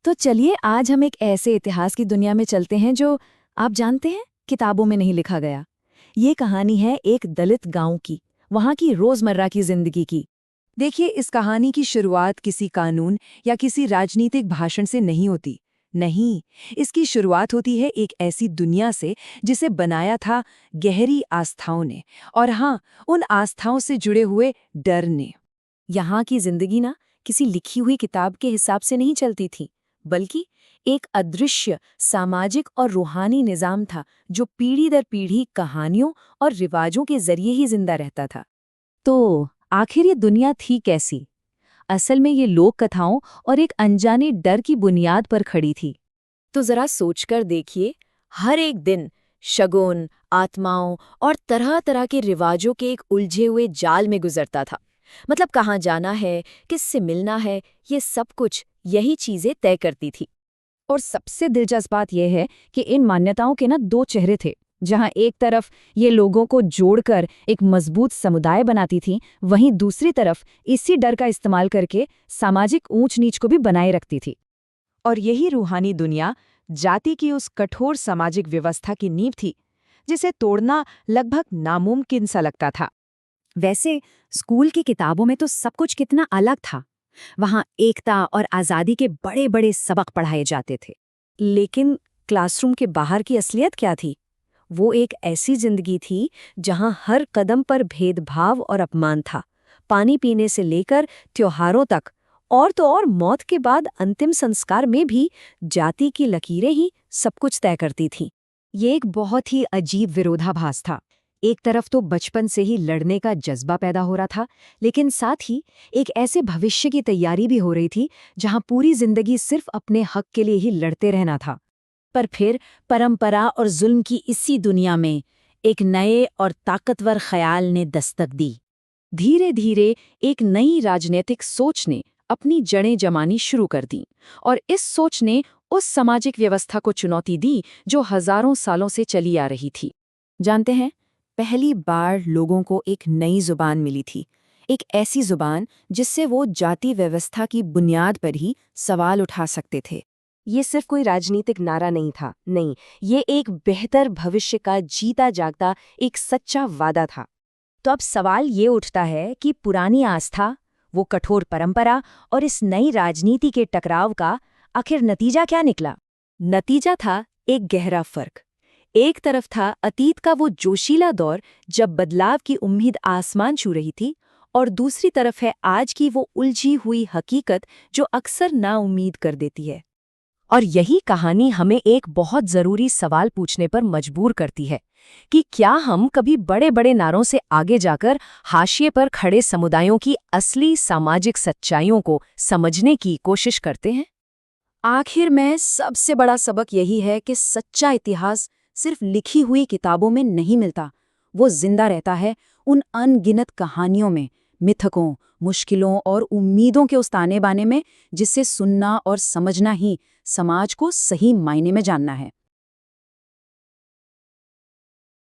तो चलिए आज हम एक ऐसे इतिहास की दुनिया में चलते हैं जो आप जानते हैं किताबों में नहीं लिखा गया। ये कहानी है एक दलित गांव की, वहां की रोजमर्रा की जिंदगी की। देखिए, इस कहानी की शुरुआत किसी कानून या किसी राजनीतिक भाषण से नहीं होती। नहीं, इसकी शुरुआत होती है एक ऐसी दुनिया से जिसे बनाया था गहरी आस्थाओं ने, और हाँ, उन आस्थाओं से जुड़े हुए डर ने। यहाँ की जिंदगी ना किसी लिखी हुई किताब के हिसाब से नहीं चलती थी, बल्कि एक अदृश्य सामाजिक और रूहानी निजाम था जो पीढ़ी दर पीढ़ी कहानियों और रिवाजों के जरिए ही जिंदा रहता था। तो आखिर ये दुनिया थी कैसी? असल में ये लोक कथाओं और एक अनजाने डर की बुनियाद पर खड़ी थी। तो जरा सोचकर देखिए, हर एक दिन शगुन, आत्माओं और तरह तरह के रिवाजों के एक उलझे हुए जाल में गुजरता था। मतलब कहाँ जाना है, किससे मिलना है, ये सब कुछ यही चीजें तय करती थी। और सबसे दिलचस्प बात यह है कि इन मान्यताओं के ना दो चेहरे थे। जहां एक तरफ ये लोगों को जोड़कर एक मजबूत समुदाय बनाती थी, वहीं दूसरी तरफ इसी डर का इस्तेमाल करके सामाजिक ऊंच नीच को भी बनाए रखती थी। और यही रूहानी दुनिया जाति की उस कठोर सामाजिक व्यवस्था की नींव थी, जिसे तोड़ना लगभग नामुमकिन सा लगता था। वैसे स्कूल की किताबों में तो सब कुछ कितना अलग था। वहां एकता और आज़ादी के बड़े बड़े सबक पढ़ाए जाते थे। लेकिन क्लासरूम के बाहर की असलियत क्या थी? वो एक ऐसी जिंदगी थी जहां हर कदम पर भेदभाव और अपमान था। पानी पीने से लेकर त्योहारों तक, और तो और मौत के बाद अंतिम संस्कार में भी जाति की लकीरें ही सब कुछ तय करती थीं। ये एक बहुत ही अजीब विरोधाभास था। एक तरफ तो बचपन से ही लड़ने का जज्बा पैदा हो रहा था, लेकिन साथ ही एक ऐसे भविष्य की तैयारी भी हो रही थी जहां पूरी जिंदगी सिर्फ अपने हक के लिए ही लड़ते रहना था। पर फिर परंपरा और जुल्म की इसी दुनिया में एक नए और ताकतवर ख्याल ने दस्तक दी। धीरे धीरे एक नई राजनीतिक सोच ने अपनी जड़ें जमानी शुरू कर दी, और इस सोच ने उस सामाजिक व्यवस्था को चुनौती दी जो हजारों सालों से चली आ रही थी। जानते हैं, पहली बार लोगों को एक नई जुबान मिली थी, एक ऐसी जुबान जिससे वो जाति व्यवस्था की बुनियाद पर ही सवाल उठा सकते थे। ये सिर्फ कोई राजनीतिक नारा नहीं था, नहीं, ये एक बेहतर भविष्य का जीता जागता एक सच्चा वादा था। तो अब सवाल ये उठता है कि पुरानी आस्था, वो कठोर परंपरा और इस नई राजनीति के टकराव का आखिर नतीजा क्या निकला? नतीजा था एक गहरा फर्क। एक तरफ था अतीत का वो जोशीला दौर जब बदलाव की उम्मीद आसमान छू रही थी, और दूसरी तरफ है आज की वो उलझी हुई हकीकत जो अक्सर नाउम्मीद कर देती है। और यही कहानी हमें एक बहुत जरूरी सवाल पूछने पर मजबूर करती है कि क्या हम कभी बड़े बड़े नारों से आगे जाकर हाशिए पर खड़े समुदायों की असली सामाजिक सच्चाइयों को समझने की कोशिश करते हैं? आखिर में सबसे बड़ा सबक यही है कि सच्चा इतिहास सिर्फ लिखी हुई किताबों में नहीं मिलता, वो जिंदा रहता है उन अनगिनत कहानियों में, मिथकों, मुश्किलों और उम्मीदों के उस ताने बाने में, जिसे सुनना और समझना ही समाज को सही मायने में जानना है।